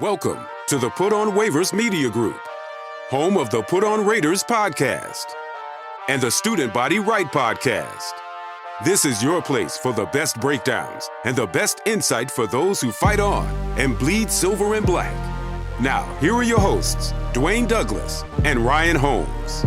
Welcome to the Put on Waivers Media Group, home of the Put on Raiders podcast and the Student Body Right podcast. This is your place for the best breakdowns and the best insight for those who fight on and bleed silver and black. Now, here are your hosts, Dwayne Douglas and Ryan Holmes.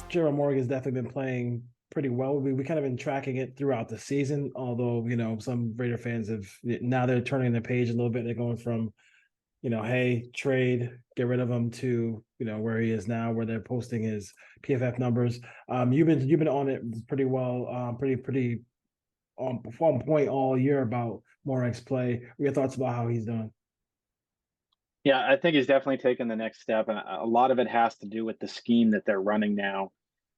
Gerald Morgan has definitely been playing pretty well. We kind of been tracking it throughout the season, although, some Raider fans now they're turning the page a little bit. They're going from, hey, trade, get rid of him to, where he is now, where they're posting his PFF numbers. You've been on it pretty well, pretty on point all year about Morek's play. What are your thoughts about how he's doing? Yeah, I think he's definitely taken the next step, and a lot of it has to do with the scheme that they're running now.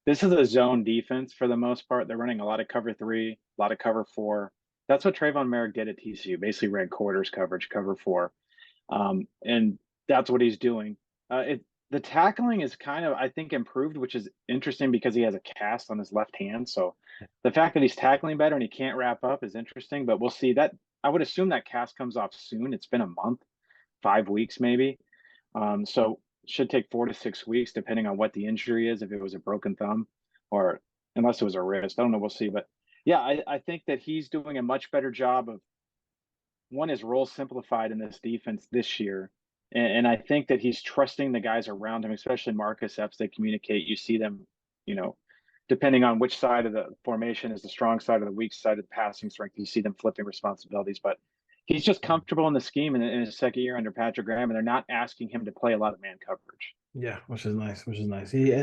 This is a zone defense for the most part. They're running a lot of cover 3, a lot of cover 4. That's what Trayvon Merrick did at TCU, basically ran quarters coverage, cover 4. And that's what he's doing. The tackling is kind of, I think, improved, which is interesting because he has a cast on his left hand. So the fact that he's tackling better and he can't wrap up is interesting, but we'll see. That I would assume that cast comes off soon. It's been a month, 5 weeks maybe. So should take 4 to 6 weeks, depending on what the injury is, if it was a broken thumb or unless it was a wrist. I don't know. We'll see. But yeah, I think that he's doing a much better job of, one, his role simplified in this defense this year. And I think that he's trusting the guys around him, especially Marcus Epps. They communicate. You see them, depending on which side of the formation is the strong side or the weak side of the passing strength, you see them flipping responsibilities. But he's just comfortable in the scheme in his second year under Patrick Graham, and they're not asking him to play a lot of man coverage. Yeah, which is nice. We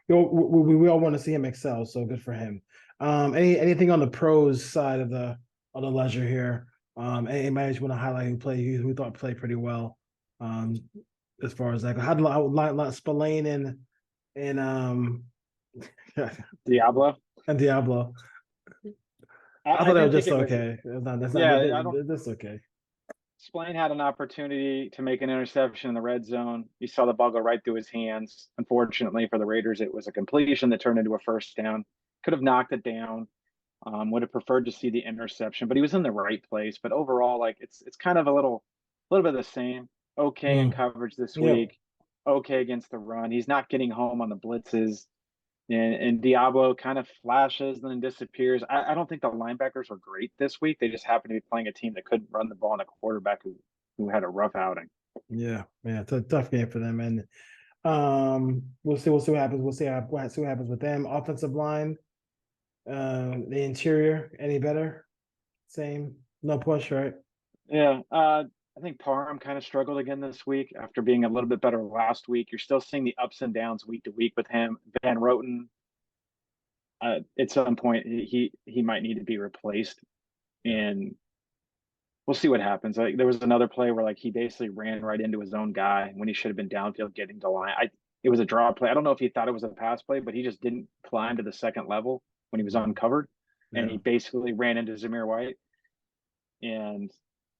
all want to see him excel, so good for him. Anything on the pros side of the ledger here? Anybody want to highlight who thought played pretty well? As far as that, how did Spillane and Diablo. I thought they were just okay. That's okay. Spillane had an opportunity to make an interception in the red zone. You saw the ball go right through his hands. Unfortunately for the Raiders, it was a completion that turned into a first down. Could have knocked it down. Would have preferred to see the interception, but he was in the right place. But overall, it's kind of a little bit of the same. Okay in coverage this week. Okay against the run. He's not getting home on the blitzes. And Diablo kind of flashes and then disappears. I don't think the linebackers were great this week. They just happened to be playing a team that couldn't run the ball and a quarterback who had a rough outing. Yeah, it's a tough game for them. And we'll see what happens. We'll see what happens with them. Offensive line, the interior, any better? Same, no push, right? Yeah, I think Parham kind of struggled again this week after being a little bit better last week. You're still seeing the ups and downs week to week with him. Van Roten, at some point, he might need to be replaced, and we'll see what happens. Like, there was another play where he basically ran right into his own guy when he should have been downfield getting to line. It was a draw play. I don't know if he thought it was a pass play, but he just didn't climb to the second level when he was uncovered, and he basically ran into Zamir White. And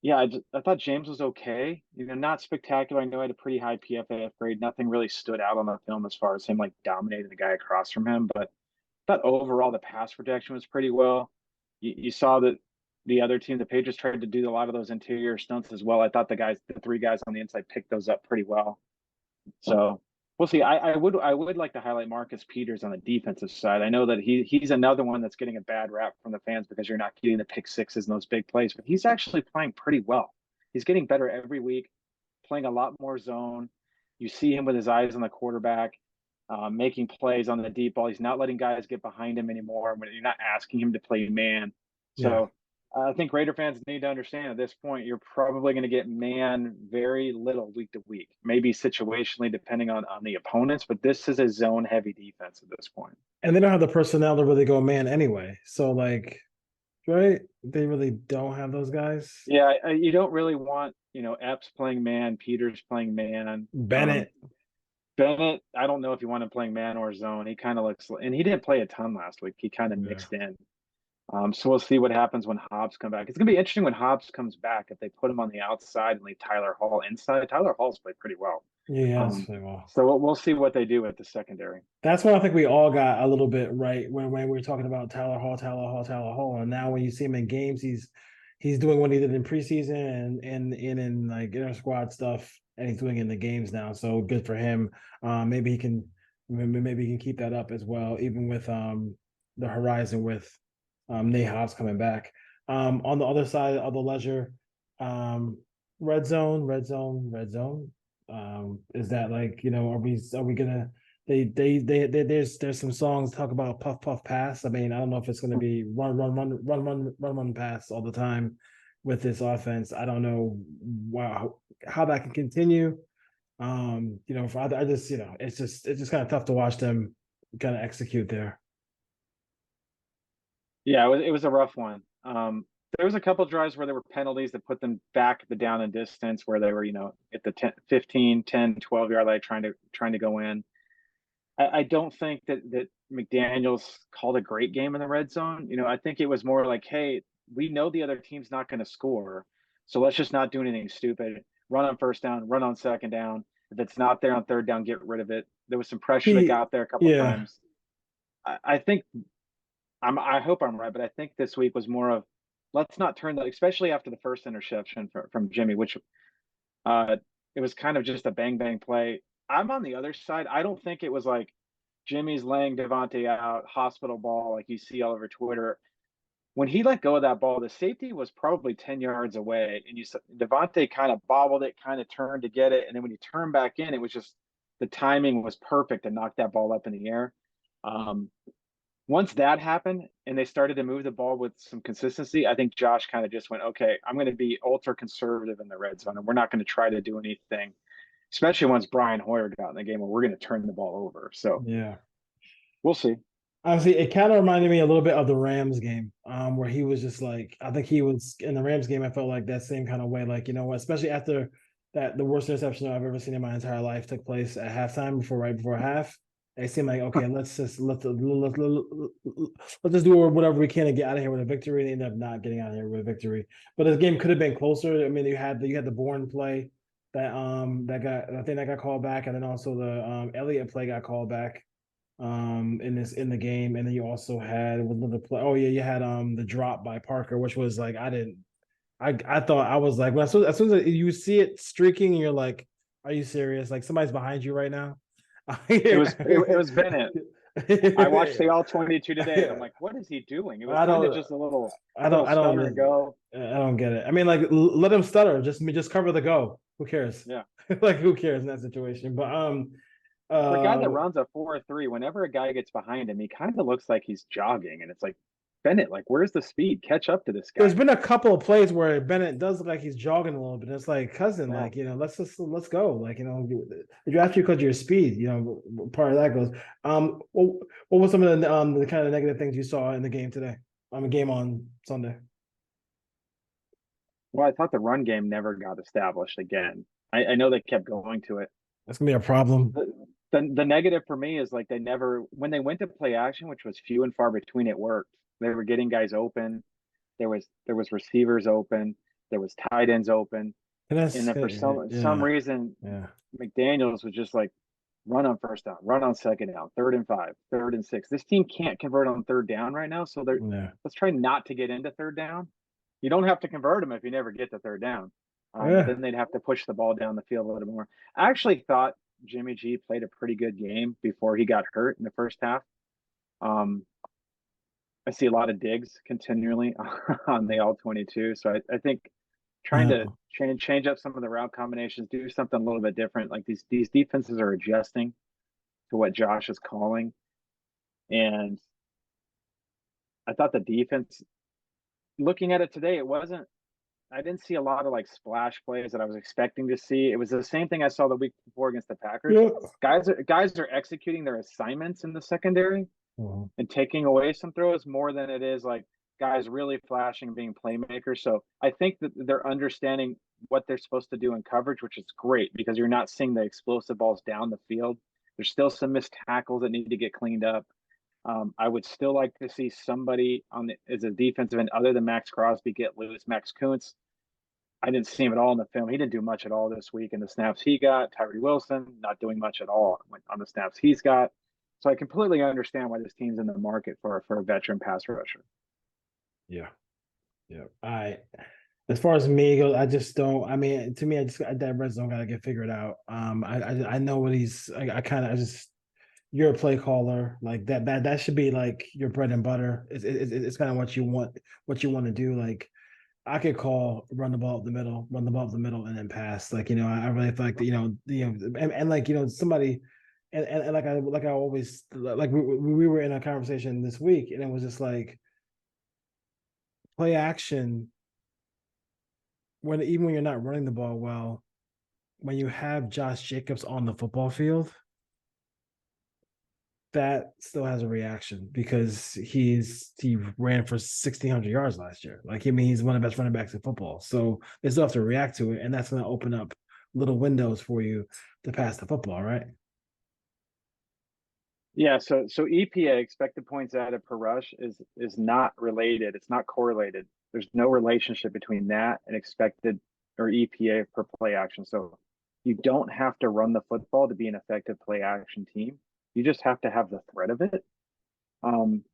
yeah, I thought James was okay. Not spectacular. I know he had a pretty high PFF grade. Nothing really stood out on the film as far as him dominating the guy across from him. But I thought overall the pass protection was pretty well. You saw that the other team, the Patriots, tried to do a lot of those interior stunts as well. I thought the 3 guys on the inside picked those up pretty well. So we'll see. I would like to highlight Marcus Peters on the defensive side. I know that he's another one that's getting a bad rap from the fans because you're not getting the pick sixes and those big plays, but he's actually playing pretty well. He's getting better every week, playing a lot more zone. You see him with his eyes on the quarterback, making plays on the deep ball. He's not letting guys get behind him anymore when you're not asking him to play man. So I think Raider fans need to understand at this point, you're probably going to get man very little week to week, maybe situationally depending on the opponents, but this is a zone heavy defense at this point. And they don't have the personnel to really go man anyway. So right? They really don't have those guys. Yeah, you don't really want, Epps playing man, Peters playing man. Bennett, I don't know if you want him playing man or zone. He kind of looks, and he didn't play a ton last week. He kind of mixed in. So we'll see what happens when Hobbs come back. It's going to be interesting when Hobbs comes back if they put him on the outside and leave Tyler Hall inside. Tyler Hall's played pretty well. Yeah, pretty well. So we'll see what they do with the secondary. That's what I think we all got a little bit right when we were talking about Tyler Hall. And now when you see him in games, he's he's doing what he did in preseason and in like inter squad stuff, and he's doing it in the games now. So good for him. Maybe he can keep that up as well, even with the horizon with Nate Hobbs coming back. On the other side of the ledger, um, red zone. Is that like, are we gonna there's some songs talk about puff puff pass. I mean, I don't know if it's gonna be run pass all the time with this offense. I don't know how that can continue. I just, it's just kind of tough to watch them kind of execute there. Yeah, it was a rough one. There was a couple drives where there were penalties that put them back at the down and distance where they were, at the 10, 15, 10, 12 yard line trying to go in. I don't think that McDaniels called a great game in the red zone. I think it was more like, hey, we know the other team's not going to score, so let's just not do anything stupid. Run on first down, run on second down. If it's not there on third down, get rid of it. There was some pressure that got there a couple of Yeah. times. I think I hope I'm right, but I think this week was more of let's not turn especially after the first interception from Jimmy, which uh, it was kind of just a bang bang play. I'm on the other side. I don't think it was like Jimmy's laying Devontae out, hospital ball, like you see all over Twitter. When he let go of that ball, the safety was probably 10 yards away, and Devontae kind of bobbled it, kind of turned to get it, and then when he turned back in, it was just the timing was perfect to knock that ball up in the air. Um, Once that happened and they started to move the ball with some consistency, I think Josh kind of just went, okay, I'm going to be ultra conservative in the red zone, and we're not going to try to do anything, especially once Brian Hoyer got in the game where we're going to turn the ball over. So Yeah. we'll see. Honestly, it kind of reminded me a little bit of the Rams game, where he was just like, I think he was in the Rams game. I felt like that same kind of way, like, you know what, especially after the worst interception I've ever seen in my entire life took place at halftime right before half. It seemed like, okay, let's just do whatever we can to get out of here with a victory. They ended up not getting out of here with a victory, but this game could have been closer. I mean, you had the Bourne play that got called back, and then also the Elliott play got called back in the game, and then you also had another play. Oh yeah, you had the drop by Parker, which was like I thought, I was like, as soon as you see it streaking, and you're like, are you serious? Like somebody's behind you right now. It was Bennett. I watched the all 22 today, and I'm like, what is he doing? It was I kind of don't just a little I don't I stutter and don't go. I don't get it. I mean, like let him stutter. Just cover the go. Who cares? Yeah. Like who cares in that situation? But For a guy that uh runs a 4.3, whenever a guy gets behind him, he kind of looks like he's jogging, and it's like, Bennett, like, where's the speed? Catch up to this there's guy. been a couple of plays where Bennett does look like he's jogging a little bit. It's like, cousin, Yeah. like, let's go. Like, you draft you because of your speed, part of that goes. What was some of the kind of negative things you saw in the game today? Game on Sunday. Well, I thought the run game never got established again. I know they kept going to it. That's gonna be a problem. The negative for me is like they never, when they went to play action, which was few and far between, it worked. They were getting guys open. There was receivers open. There was tight ends open. And And that's then for some yeah, reason, yeah, McDaniels was just like run on first down, run on second down, 3rd and 5, 3rd and 6. This team can't convert on third down right now, so yeah, let's try not to get into third down. You don't have to convert them if you never get to third down, but yeah. then they'd have to push the ball down the field a little more. I actually thought Jimmy G played a pretty good game before he got hurt in the first half. Um, I see a lot of digs continually on the all 22, so I think trying to No. change up some of the route combinations, do something a little bit different. Like these defenses are adjusting to what Josh is calling, and I thought the defense, looking at it today, it wasn't. I didn't see a lot of like splash plays that I was expecting to see. It was the same thing I saw the week before against the Packers. Yeah. Guys are executing their assignments in the secondary Mhm. and taking away some throws more than it is like guys really flashing and being playmakers. So I think that they're understanding what they're supposed to do in coverage, which is great because you're not seeing the explosive balls down the field. There's still some missed tackles that need to get cleaned up. I would still like to see somebody as a defensive end other than Max Crosby get loose. Max Kuntz, I didn't see him at all in the film. He didn't do much at all this week in the snaps he got. Tyree Wilson not doing much at all on the snaps he's got. So I completely understand why this team's in the market for a veteran pass rusher. Yeah. Yeah. All right. As far as me goes, I just don't. I mean, to me, that red zone got to get figured out. I know what he's. I kind of just. You're a play caller like that. That should be like your bread and butter. It's kind of what you want. What you want to do. Like I could call run the ball up the middle, run the ball up the middle, and then pass. Like I really feel like and like somebody. And like I always like we were in a conversation this week and it was just like play action when even when you're not running the ball well, when you have Josh Jacobs on the football field, that still has a reaction because he ran for 1,600 yards last year. Like I mean, he's one of the best running backs in football. So they still have to react to it, and that's going to open up little windows for you to pass the football, right? Yeah, so EPA, expected points added per rush, is not related. It's not correlated. There's no relationship between that and expected or EPA per play action. So you don't have to run the football to be an effective play action team. You just have to have the threat of it. Um,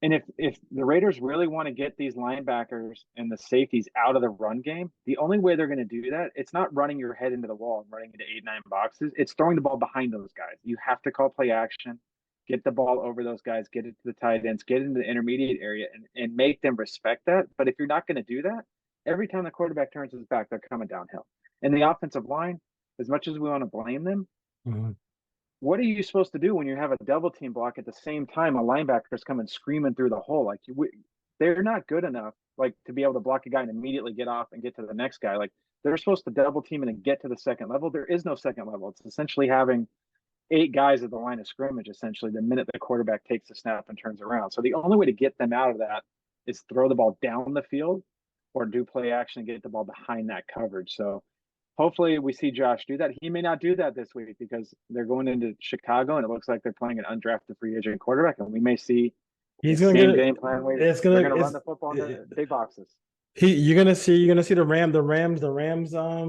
and if the Raiders really want to get these linebackers and the safeties out of the run game, the only way they're going to do that, it's not running your head into the wall and running into 8, 9 boxes. It's throwing the ball behind those guys. You have to call play action, get the ball over those guys, get it to the tight ends, get into the intermediate area, and make them respect that. But if you're not going to do that, every time the quarterback turns his back, they're coming downhill. And the offensive line, as much as we want to blame them, Mm-hmm. what are you supposed to do when you have a double team block at the same time a linebacker's coming screaming through the hole? Like they're not good enough like to be able to block a guy and immediately get off and get to the next guy. Like they're supposed to double team and then get to the second level. There is no second level. It's essentially having 8 guys at the line of scrimmage essentially the minute the quarterback takes the snap and turns around. So the only way to get them out of that is throw the ball down the field or do play action and get the ball behind that coverage. So hopefully we see Josh do that. He may not do that this week because they're going into Chicago and it looks like they're playing an undrafted free agent quarterback, and we may see the He's gonna same get game plan where it's they're gonna going to run it's the football in the big boxes. you're gonna see the Rams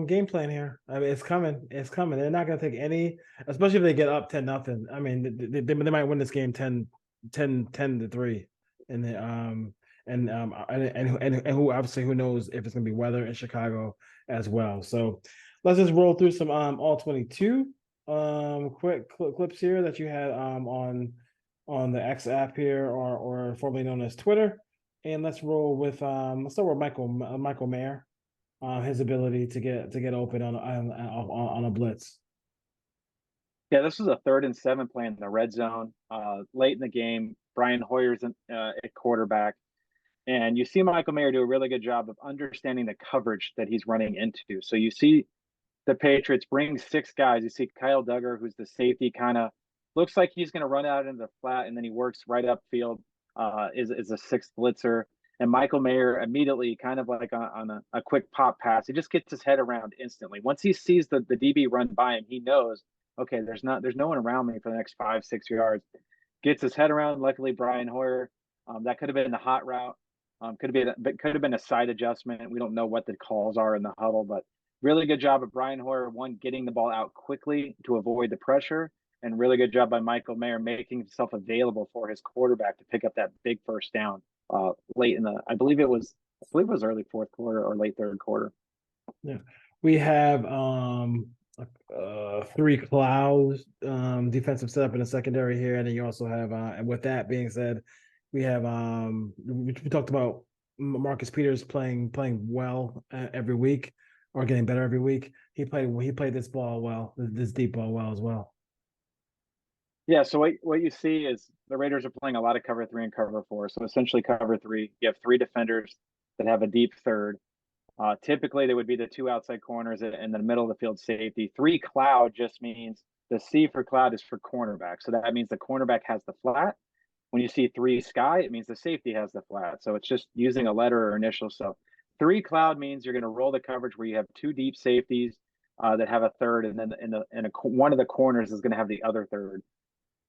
game plan here. I mean, it's coming. It's coming. They're not gonna take any, especially if they get up 10-0. I mean, they might win this game 10-3, and then and who obviously who knows if it's gonna be weather in Chicago as well. So let's just roll through some all 22 quick clips here that you had on the X app here or formerly known as Twitter. And let's roll with let's start with Michael Mayer, his ability to get open on a blitz. Yeah, this was a 3rd and 7 play in the red zone late in the game. Brian Hoyer's at quarterback. And you see Michael Mayer do a really good job of understanding the coverage that he's running into. So you see the Patriots bring 6 guys. You see Kyle Duggar, who's the safety, kind of looks like he's going to run out into the flat, and then he works right upfield, is a 6th blitzer. And Michael Mayer immediately, kind of like on a quick pop pass, he just gets his head around instantly. Once he sees the DB run by him, he knows, okay, there's no one around me for the next 5, 6 yards. Gets his head around. Luckily, Brian Hoyer, that could have been the hot route. Could have been a side adjustment. We don't know what the calls are in the huddle, but really good job of Brian Hoyer, one, getting the ball out quickly to avoid the pressure, and really good job by Michael Mayer making himself available for his quarterback to pick up that big first down late in I believe it was early 4th quarter or late 3rd quarter. Yeah, we have 3 clouds defensive setup in the secondary here, and then you also have and with that being said, we have we talked about Marcus Peters playing well every week or getting better every week. He played this ball well, this deep ball well as well. Yeah, so what you see is the Raiders are playing a lot of cover 3 and cover 4. So essentially cover 3, you have 3 defenders that have a deep third. Typically, they would be the 2 outside corners and the middle of the field safety. 3 cloud just means the C for cloud is for cornerback. So that means the cornerback has the flat. When you see 3 sky, it means the safety has the flat. So it's just using a letter or initial. So 3 cloud means you're going to roll the coverage where you have 2 deep safeties that have a third, and then one of the corners is going to have the other third.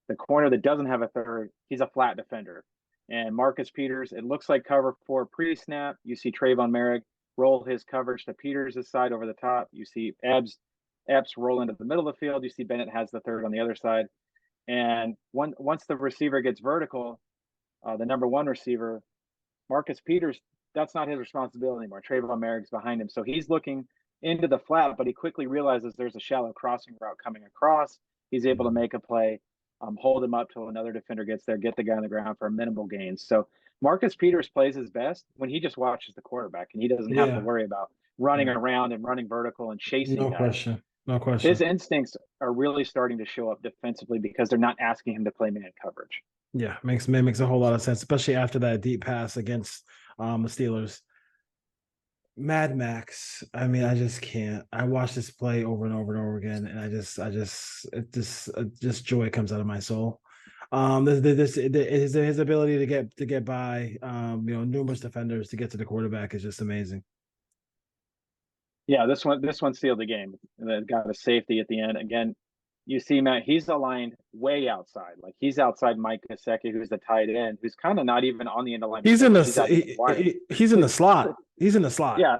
The corner that doesn't have a third, he's a flat defender. And Marcus Peters, it looks like cover 4 pre-snap. You see Trayvon Merrick roll his coverage to Peters' side over the top. You see Epps roll into the middle of the field. You see Bennett has the third on the other side. And once the receiver gets vertical, the number 1 receiver, Marcus Peters that's not his responsibility anymore. Trayvon Merrick's behind him. So he's looking into the flat, but he quickly realizes there's a shallow crossing route coming across. He's able to make a play, hold him up till another defender gets there, get the guy on the ground for a minimal gain. So Marcus Peters plays his best when he just watches the quarterback and he doesn't have to Yeah. worry about running Yeah. around and running vertical and chasing No guys. question. No His question. instincts are really starting to show up defensively because they're not asking him to play man coverage. Yeah, makes a whole lot of sense, especially after that deep pass against the Steelers. Mad Max. I mean, I just can't. I watch this play over and over and over again, and just joy comes out of my soul. His ability to get by, numerous defenders to get to the quarterback is just amazing. Yeah, this one sealed the game. They got a safety at the end. Again, you see, Matt, he's aligned way outside. Like he's outside Mike Gesicki, who's the tight end, who's kind of not even on the end of line. He's in He's out the wide. he's in the slot. He's in the slot. Yeah,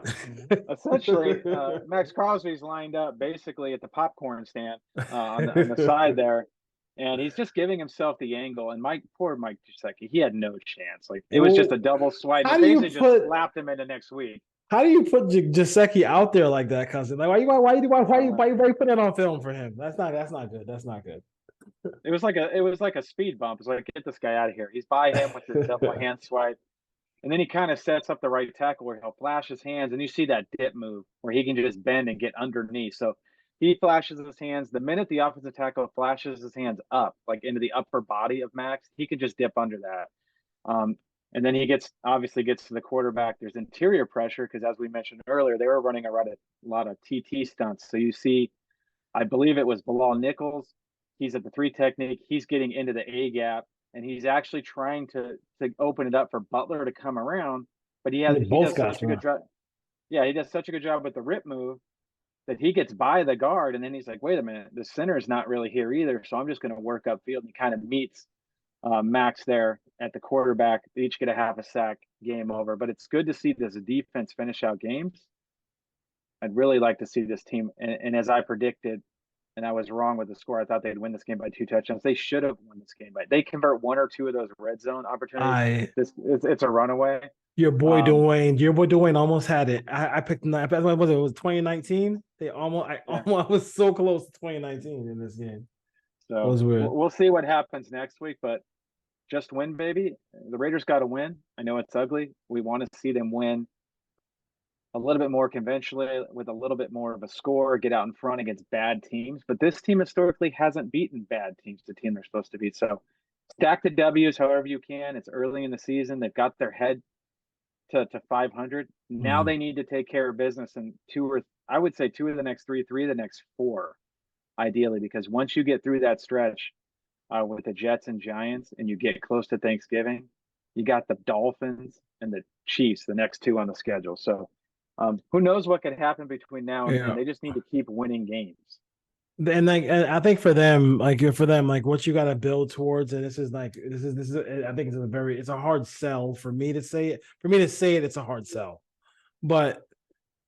essentially, Max Crosby's lined up basically at the popcorn stand on the side there, and he's just giving himself the angle. And poor Mike Gesicki, he had no chance. Like it was just a double swipe. How It do you basically just slapped him into next week. How do you put Gesicki out there like that, cousin? Like, why you putting it on film for him? That's not good. That's not good. It was like a speed bump. It's like, get this guy out of here. He's by him with his double hand swipe. And then he kind of sets up the right tackle where he'll flash his hands, and you see that dip move where he can just bend and get underneath. So he flashes his hands. The minute the offensive tackle flashes his hands up, like into the upper body of Max, he can just dip under that. And then he obviously gets to the quarterback. There's interior pressure because, as we mentioned earlier, they were running a lot of TT stunts. So you see, I believe it was Bilal Nichols. He's at the 3 technique. He's getting into the A gap, and he's actually trying to open it up for Butler to come around. But he does such a good job. Yeah, he does such a good job with the rip move that he gets by the guard, and then he's like, wait a minute, the center is not really here either, so I'm just going to work upfield. And he kind of meets Max there at the quarterback. They each get a half a sack, game over. But it's good to see this defense finish out games. I'd really like to see this team, and as I predicted, and I was wrong with the score. I thought they'd win this game by 2 touchdowns. They should have won this game, but they convert 1 or 2 of those red zone opportunities. It's a runaway. Your boy Dwayne almost had it. I picked him. It was 2019. I was so close to 2019 in this game. So it was weird. We'll see what happens next week, but just win, baby. The Raiders got to win. I know it's ugly. We want to see them win a little bit more conventionally with a little bit more of a score, get out in front against bad teams. But this team historically hasn't beaten bad teams, the team they're supposed to beat. So stack the W's however you can. It's early in the season. They've got their head to 500. Now they need to take care of business in 2 of the next 3 of the next 4, ideally, because once you get through that stretch with the Jets and Giants and you get close to Thanksgiving, you got the Dolphins and the Chiefs, the next 2 on the schedule. So who knows what could happen between now and then? They just need to keep winning games. And I think for them, what you got to build towards, and this is I think it's a hard sell for me to say it. For me to say it, it's a hard sell. But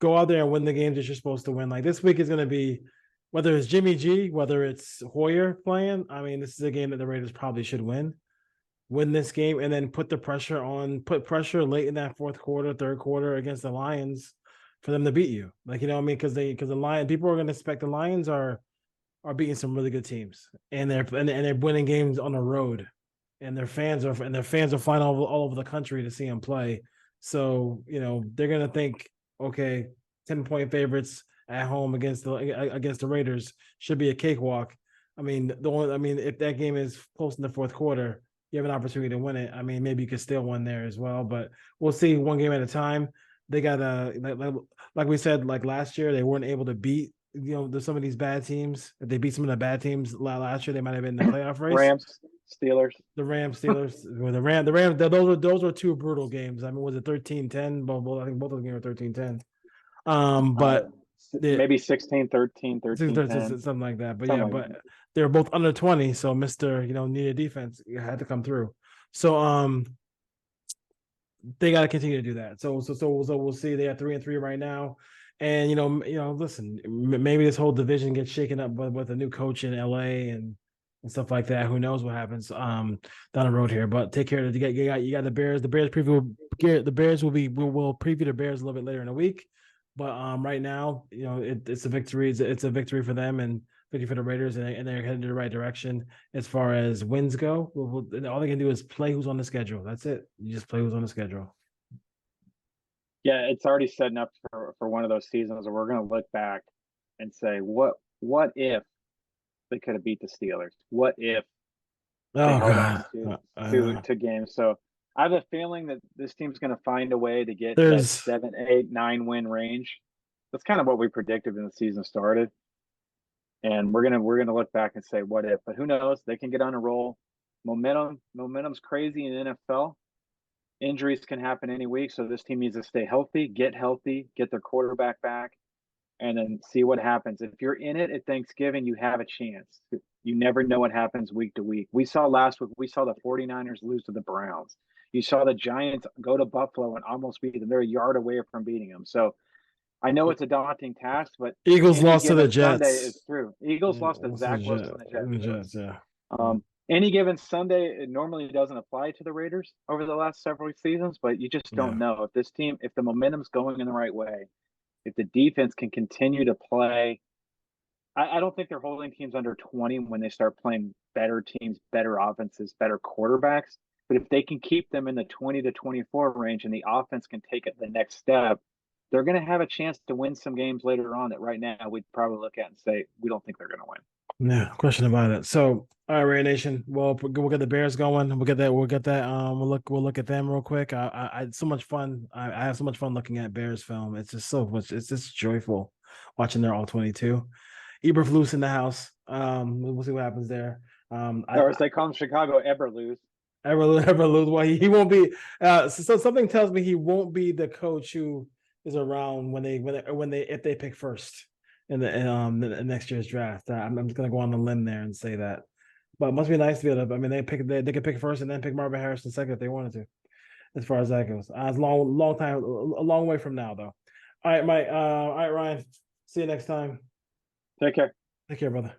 go out there and win the games that you're supposed to win. Like this week is going to be, whether it's Jimmy G, whether it's Hoyer playing. I mean, this is a game that the Raiders probably should win. Win this game and then put pressure late in that 4th quarter, 3rd quarter against the Lions for them to beat you. Like, you know what I mean? Because the Lions, people are going to expect the Lions are beating some really good teams, and they're winning games on the road, and their fans are flying all over the country to see them play. So, they're going to think, okay, 10-point favorites at home against the Raiders should be a cakewalk. I mean, if that game is close in the 4th quarter, you have an opportunity to win it. I mean, maybe you could steal one there as well, but we'll see, one game at a time. They got like we said, like last year, they weren't able to beat, some of these bad teams. If they beat some of the bad teams last year, they might have been in the playoff race. Rams, Steelers. The Rams, Steelers. the Rams. Those were 2 brutal games. I mean, was it 13-10? I think both of the games were 13-10. But maybe 16-13, 13-10. Something like that. But they were both under 20, so Mr. Needed defense had to come through. So they got to continue to do that. So we'll see. They have 3-3 right now, and listen, maybe this whole division gets shaken up with a new coach in LA, and and stuff like that. Who knows what happens down the road here? But take care. You got the Bears. The Bears preview. The Bears will preview the Bears a little bit later in the week. But right now, it's a victory. It's a victory for them and victory for the Raiders, and they're heading in the right direction as far as wins go. All they can do is play who's on the schedule. That's it. You just play who's on the schedule. Yeah, it's already setting up for one of those seasons where we're going to look back and say, what if they could have beat the Steelers? What if they Oh held on God. to games? So I have a feeling that this team's going to find a way to get that There's 7, 8, 9 win range. That's kind of what we predicted when the season started. And we're gonna look back and say, what if? But who knows? They can get on a roll. Momentum's crazy in NFL. Injuries can happen any week, so this team needs to stay healthy, get their quarterback back, and then see what happens. If you're in it at Thanksgiving, you have a chance. You never know what happens week to week. We saw last week, we saw the 49ers lose to the Browns. You saw the Giants go to Buffalo and almost beat them. They're a yard away from beating them. So I know it's a daunting task, but Eagles any lost to the given Sunday Jets. is true. Eagles Yeah, lost to Zach Wilson and the Jets. Yeah. Any given Sunday, it normally doesn't apply to the Raiders over the last several seasons, but you just don't know if this team, if the momentum's going in the right way, if the defense can continue to play. I don't think they're holding teams under 20 when they start playing better teams, better offenses, better quarterbacks. But if they can keep them in the 20 to 24 range and the offense can take it the next step, they're going to have a chance to win some games later on that right now we'd probably look at and say, we don't think they're going to win. Yeah, question about it. So, all right, Ray Nation. Well, we'll get the Bears going. We'll get that. We'll get that. We'll look at them real quick. I had so much fun. I have so much fun looking at Bears film. It's just so much. It's just joyful watching their all 22. Eberflus in the house. We'll see what happens there. Or as they call them in Chicago, ever lose. Ever lose. Well, he won't be. So something tells me he won't be the coach who is around when they if they pick first in the next year's draft. I'm just gonna go on the limb there and say that. But it must be nice to be able to. I mean, they could pick first and then pick Marvin Harrison second if they wanted to. As far as that goes, it's a long way from now though. All right, Mike. All right, Ryan. See you next time. Take care. Take care, brother.